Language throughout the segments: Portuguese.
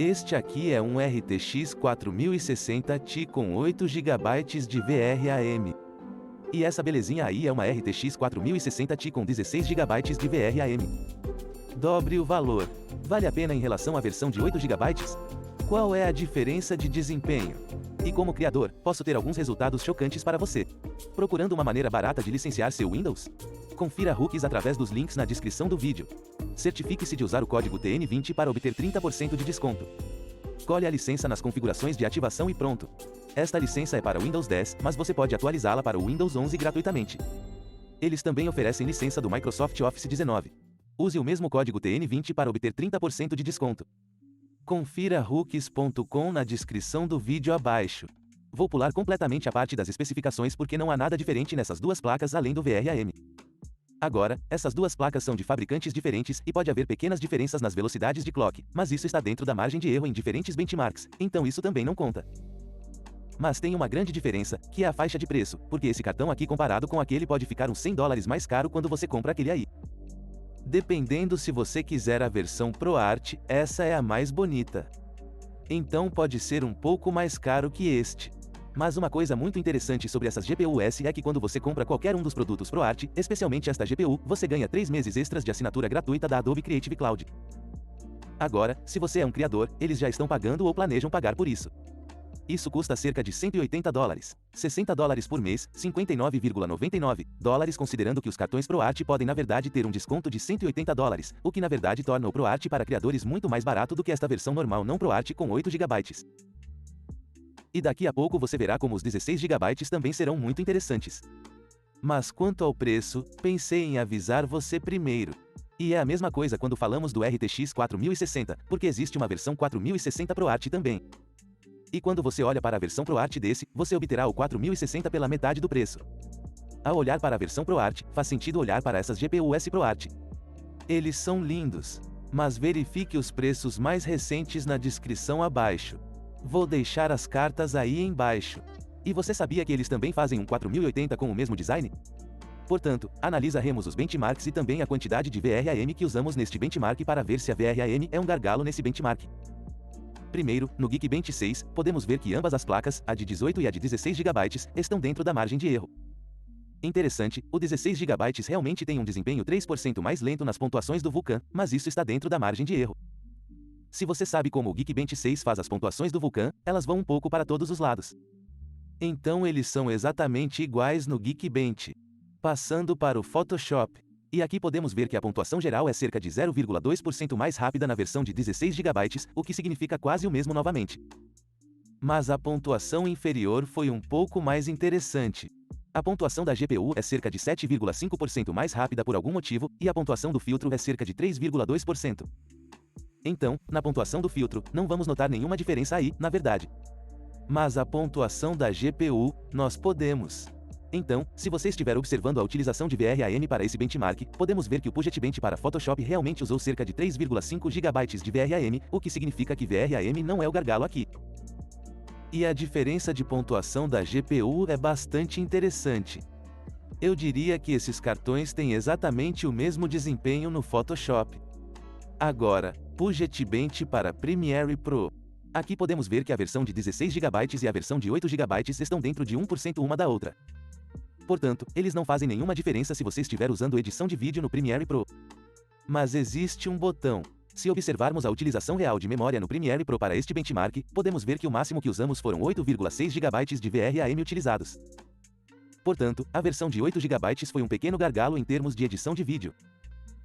Este aqui é um RTX 4060 Ti com 8 GB de VRAM. E essa belezinha aí é uma RTX 4060 Ti com 16 GB de VRAM. Dobre o valor. Vale a pena em relação à versão de 8 GB? Qual é a diferença de desempenho? E como criador, posso ter alguns resultados chocantes para você. Procurando uma maneira barata de licenciar seu Windows? Confira hooks através dos links na descrição do vídeo. Certifique-se de usar o código TN20 para obter 30% de desconto. Colhe a licença nas configurações de ativação e pronto. Esta licença é para o Windows 10, mas você pode atualizá-la para o Windows 11 gratuitamente. Eles também oferecem licença do Microsoft Office 19. Use o mesmo código TN20 para obter 30% de desconto. Confira hooks.com na descrição do vídeo abaixo. Vou pular completamente a parte das especificações porque não há nada diferente nessas duas placas além do VRAM. Agora, essas duas placas são de fabricantes diferentes e pode haver pequenas diferenças nas velocidades de clock, mas isso está dentro da margem de erro em diferentes benchmarks, então isso também não conta. Mas tem uma grande diferença, que é a faixa de preço, porque esse cartão aqui comparado com aquele pode ficar uns $100 mais caro quando você compra aquele aí. Dependendo se você quiser a versão ProArt, essa é a mais bonita. Então pode ser um pouco mais caro que este. Mas uma coisa muito interessante sobre essas GPUs é que quando você compra qualquer um dos produtos ProArt, especialmente esta GPU, você ganha 3 meses extras de assinatura gratuita da Adobe Creative Cloud. Agora, se você é um criador, eles já estão pagando ou planejam pagar por isso. Isso custa cerca de $180, $60 por mês, $59,99, considerando que os cartões ProArt podem na verdade ter um desconto de $180, o que na verdade torna o ProArt para criadores muito mais barato do que esta versão normal não ProArt com 8 GB. E daqui a pouco você verá como os 16 GB também serão muito interessantes. Mas quanto ao preço, pensei em avisar você primeiro. E é a mesma coisa quando falamos do RTX 4060, porque existe uma versão 4060 ProArt também. E quando você olha para a versão ProArt desse, você obterá o 4060 pela metade do preço. Ao olhar para a versão ProArt, faz sentido olhar para essas GPUs ProArt. Eles são lindos. Mas verifique os preços mais recentes na descrição abaixo. Vou deixar as cartas aí embaixo. E você sabia que eles também fazem um 4080 com o mesmo design? Portanto, analisaremos os benchmarks e também a quantidade de VRAM que usamos neste benchmark para ver se a VRAM é um gargalo nesse benchmark. Primeiro, no Geekbench 6, podemos ver que ambas as placas, a de 18 e a de 16 GB, estão dentro da margem de erro. Interessante, o 16 GB realmente tem um desempenho 3% mais lento nas pontuações do Vulkan, mas isso está dentro da margem de erro. Se você sabe como o Geekbench 6 faz as pontuações do Vulkan, elas vão um pouco para todos os lados. Então eles são exatamente iguais no Geekbench. Passando para o Photoshop. E aqui podemos ver que a pontuação geral é cerca de 0,2% mais rápida na versão de 16 GB, o que significa quase o mesmo novamente. Mas a pontuação inferior foi um pouco mais interessante. A pontuação da GPU é cerca de 7,5% mais rápida por algum motivo, e a pontuação do filtro é cerca de 3,2%. Então, na pontuação do filtro, não vamos notar nenhuma diferença aí, na verdade. Mas a pontuação da GPU, nós podemos. Então, se você estiver observando a utilização de VRAM para esse benchmark, podemos ver que o PugetBench para Photoshop realmente usou cerca de 3,5 GB de VRAM, o que significa que VRAM não é o gargalo aqui. E a diferença de pontuação da GPU é bastante interessante. Eu diria que esses cartões têm exatamente o mesmo desempenho no Photoshop. Agora, PugetBench para Premiere Pro. Aqui podemos ver que a versão de 16 GB e a versão de 8 GB estão dentro de 1% uma da outra. Portanto, eles não fazem nenhuma diferença se você estiver usando edição de vídeo no Premiere Pro. Mas existe um botão. Se observarmos a utilização real de memória no Premiere Pro para este benchmark, podemos ver que o máximo que usamos foram 8,6 GB de VRAM utilizados. Portanto, a versão de 8 GB foi um pequeno gargalo em termos de edição de vídeo.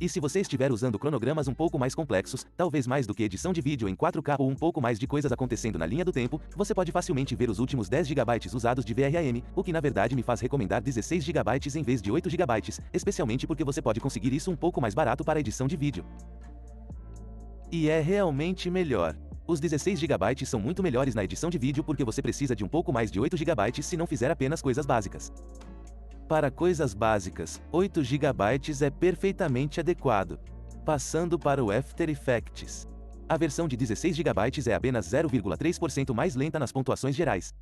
E se você estiver usando cronogramas um pouco mais complexos, talvez mais do que edição de vídeo em 4K ou um pouco mais de coisas acontecendo na linha do tempo, você pode facilmente ver os últimos 10 GB usados de VRAM, o que na verdade me faz recomendar 16 GB em vez de 8 GB, especialmente porque você pode conseguir isso um pouco mais barato para edição de vídeo. E é realmente melhor. Os 16 GB são muito melhores na edição de vídeo porque você precisa de um pouco mais de 8 GB se não fizer apenas coisas básicas. Para coisas básicas, 8 GB é perfeitamente adequado. Passando para o After Effects. A versão de 16 GB é apenas 0,3% mais lenta nas pontuações gerais.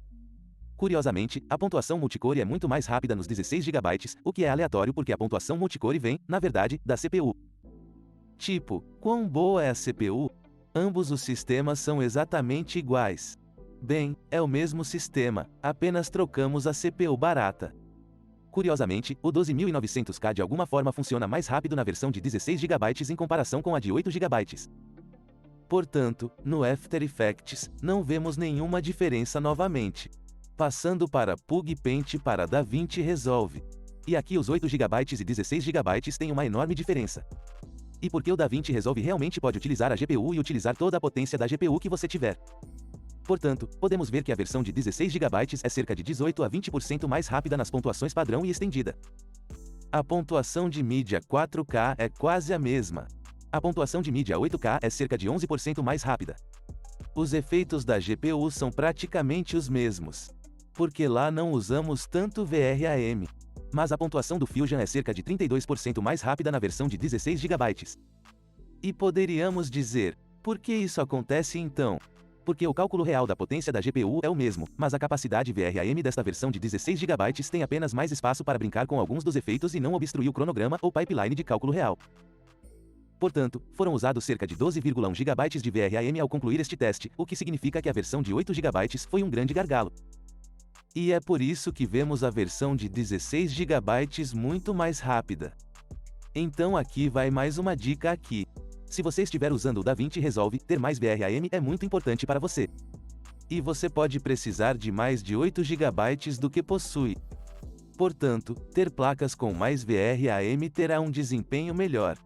Curiosamente, a pontuação multicore é muito mais rápida nos 16 GB, o que é aleatório porque a pontuação multicore vem, na verdade, da CPU. Tipo, quão boa é a CPU? Ambos os sistemas são exatamente iguais. Bem, é o mesmo sistema, apenas trocamos a CPU barata. Curiosamente, o 12900K de alguma forma funciona mais rápido na versão de 16 GB em comparação com a de 8 GB. Portanto, no After Effects, não vemos nenhuma diferença novamente. Passando para PugPaint para DaVinci Resolve. E aqui os 8 GB e 16 GB têm uma enorme diferença. E porque o DaVinci Resolve realmente pode utilizar a GPU e utilizar toda a potência da GPU que você tiver. Portanto, podemos ver que a versão de 16 GB é cerca de 18 a 20% mais rápida nas pontuações padrão e estendida. A pontuação de mídia 4K é quase a mesma. A pontuação de mídia 8K é cerca de 11% mais rápida. Os efeitos da GPU são praticamente os mesmos. Porque lá não usamos tanto VRAM. Mas a pontuação do Fusion é cerca de 32% mais rápida na versão de 16 GB. E poderíamos dizer, por que isso acontece então? Porque o cálculo real da potência da GPU é o mesmo, mas a capacidade VRAM desta versão de 16 GB tem apenas mais espaço para brincar com alguns dos efeitos e não obstruir o cronograma ou pipeline de cálculo real. Portanto, foram usados cerca de 12,1 GB de VRAM ao concluir este teste, o que significa que a versão de 8 GB foi um grande gargalo. E é por isso que vemos a versão de 16 GB muito mais rápida. Então aqui vai mais uma dica aqui. Se você estiver usando o DaVinci Resolve, ter mais VRAM é muito importante para você. E você pode precisar de mais de 8 GB do que possui. Portanto, ter placas com mais VRAM terá um desempenho melhor.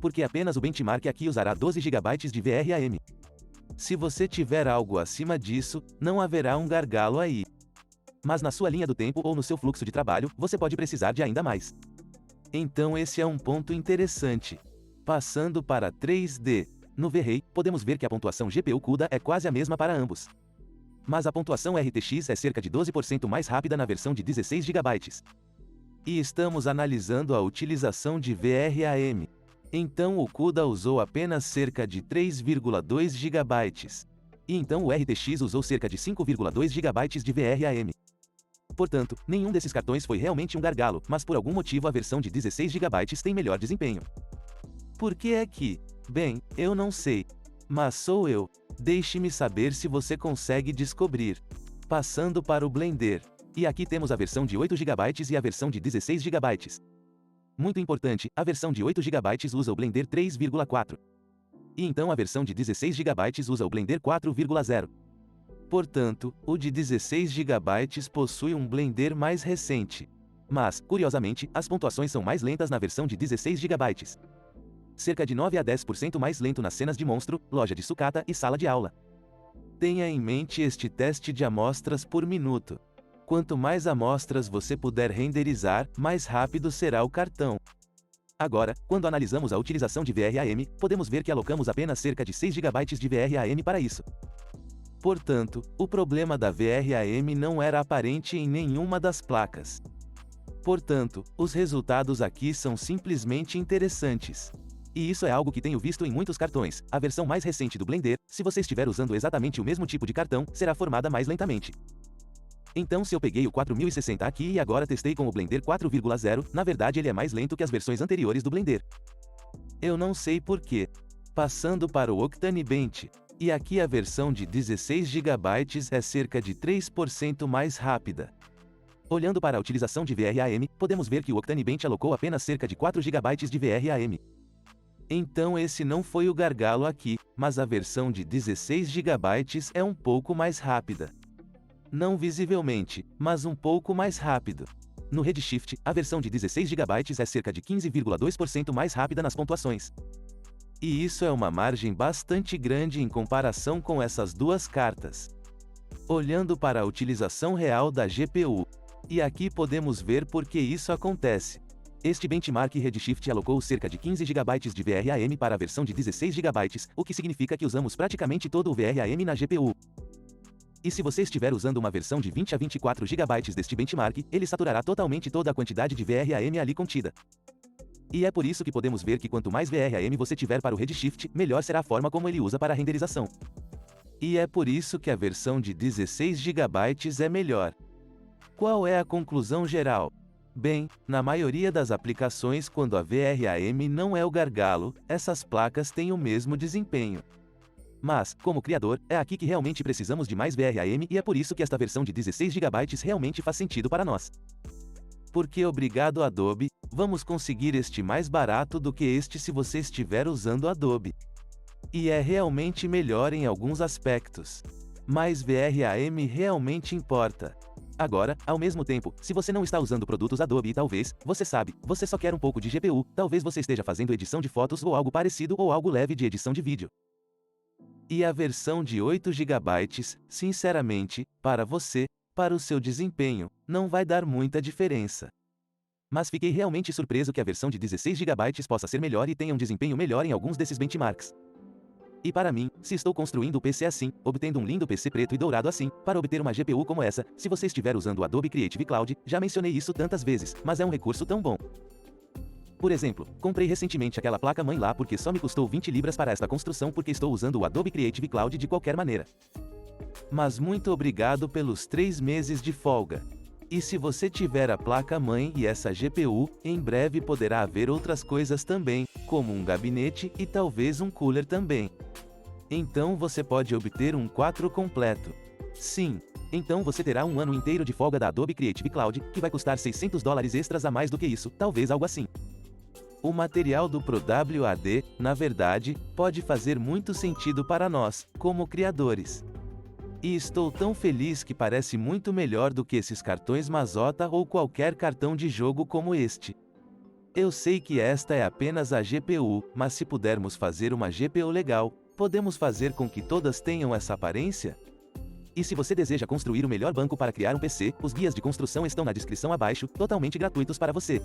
Porque apenas o benchmark aqui usará 12 GB de VRAM. Se você tiver algo acima disso, não haverá um gargalo aí. Mas na sua linha do tempo ou no seu fluxo de trabalho, você pode precisar de ainda mais. Então esse é um ponto interessante. Passando para 3D. No V-Ray, podemos ver que a pontuação GPU CUDA é quase a mesma para ambos. Mas a pontuação RTX é cerca de 12% mais rápida na versão de 16 GB. E estamos analisando a utilização de VRAM. Então o CUDA usou apenas cerca de 3,2 GB. E então o RTX usou cerca de 5,2 GB de VRAM. Portanto, nenhum desses cartões foi realmente um gargalo, mas por algum motivo a versão de 16 GB tem melhor desempenho. Por que é que? Bem, eu não sei. Mas sou eu. Deixe-me saber se você consegue descobrir. Passando para o Blender. E aqui temos a versão de 8 GB e a versão de 16 GB. Muito importante, a versão de 8 GB usa o Blender 3,4. E então a versão de 16 GB usa o Blender 4,0. Portanto, o de 16 GB possui um Blender mais recente. Mas, curiosamente, as pontuações são mais lentas na versão de 16 GB. Cerca de 9 a 10% mais lento nas cenas de monstro, loja de sucata e sala de aula. Tenha em mente este teste de amostras por minuto. Quanto mais amostras você puder renderizar, mais rápido será o cartão. Agora, quando analisamos a utilização de VRAM, podemos ver que alocamos apenas cerca de 6 GB de VRAM para isso. Portanto, o problema da VRAM não era aparente em nenhuma das placas. Portanto, os resultados aqui são simplesmente interessantes. E isso é algo que tenho visto em muitos cartões. A versão mais recente do Blender, se você estiver usando exatamente o mesmo tipo de cartão, será formada mais lentamente. Então se eu peguei o 4060 aqui e agora testei com o Blender 4,0, na verdade ele é mais lento que as versões anteriores do Blender. Eu não sei porquê. Passando para o OctaneBench. E aqui a versão de 16 GB é cerca de 3% mais rápida. Olhando para a utilização de VRAM, podemos ver que o OctaneBench alocou apenas cerca de 4 GB de VRAM. Então esse não foi o gargalo aqui, mas a versão de 16 GB é um pouco mais rápida. Não visivelmente, mas um pouco mais rápido. No Redshift, a versão de 16 GB é cerca de 15,2% mais rápida nas pontuações. E isso é uma margem bastante grande em comparação com essas duas cartas. Olhando para a utilização real da GPU. E aqui podemos ver por que isso acontece. Este benchmark Redshift alocou cerca de 15 GB de VRAM para a versão de 16 GB, o que significa que usamos praticamente todo o VRAM na GPU. E se você estiver usando uma versão de 20 a 24 GB deste benchmark, ele saturará totalmente toda a quantidade de VRAM ali contida. E é por isso que podemos ver que quanto mais VRAM você tiver para o Redshift, melhor será a forma como ele usa para a renderização. E é por isso que a versão de 16 GB é melhor. Qual é a conclusão geral? Bem, na maioria das aplicações quando a VRAM não é o gargalo, essas placas têm o mesmo desempenho. Mas, como criador, é aqui que realmente precisamos de mais VRAM e é por isso que esta versão de 16 GB realmente faz sentido para nós. Porque obrigado Adobe, vamos conseguir este mais barato do que este se você estiver usando Adobe. E é realmente melhor em alguns aspectos. Mas VRAM realmente importa. Agora, ao mesmo tempo, se você não está usando produtos Adobe e talvez, você sabe, você só quer um pouco de GPU, talvez você esteja fazendo edição de fotos ou algo parecido ou algo leve de edição de vídeo. E a versão de 8 GB, sinceramente, para você, para o seu desempenho, não vai dar muita diferença. Mas fiquei realmente surpreso que a versão de 16 GB possa ser melhor e tenha um desempenho melhor em alguns desses benchmarks. E para mim, se estou construindo o PC assim, obtendo um lindo PC preto e dourado assim, para obter uma GPU como essa, se você estiver usando o Adobe Creative Cloud, já mencionei isso tantas vezes, mas é um recurso tão bom. Por exemplo, comprei recentemente aquela placa-mãe lá porque só me custou 20 libras para esta construção porque estou usando o Adobe Creative Cloud de qualquer maneira. Mas muito obrigado pelos 3 meses de folga. E se você tiver a placa-mãe e essa GPU, em breve poderá haver outras coisas também, como um gabinete e talvez um cooler também. Então você pode obter um 4 completo. Sim. Então você terá um ano inteiro de folga da Adobe Creative Cloud, que vai custar $600 extras a mais do que isso, talvez algo assim. O material do ProWAD, na verdade, pode fazer muito sentido para nós, como criadores. E estou tão feliz que parece muito melhor do que esses cartões Mazota ou qualquer cartão de jogo como este. Eu sei que esta é apenas a GPU, mas se pudermos fazer uma GPU legal, podemos fazer com que todas tenham essa aparência? E se você deseja construir o melhor banco para criar um PC, os guias de construção estão na descrição abaixo, totalmente gratuitos para você.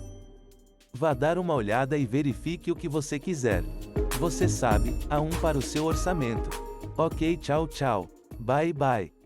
Vá dar uma olhada e verifique o que você quiser. Você sabe, há um para o seu orçamento. Ok, tchau tchau. Bye bye.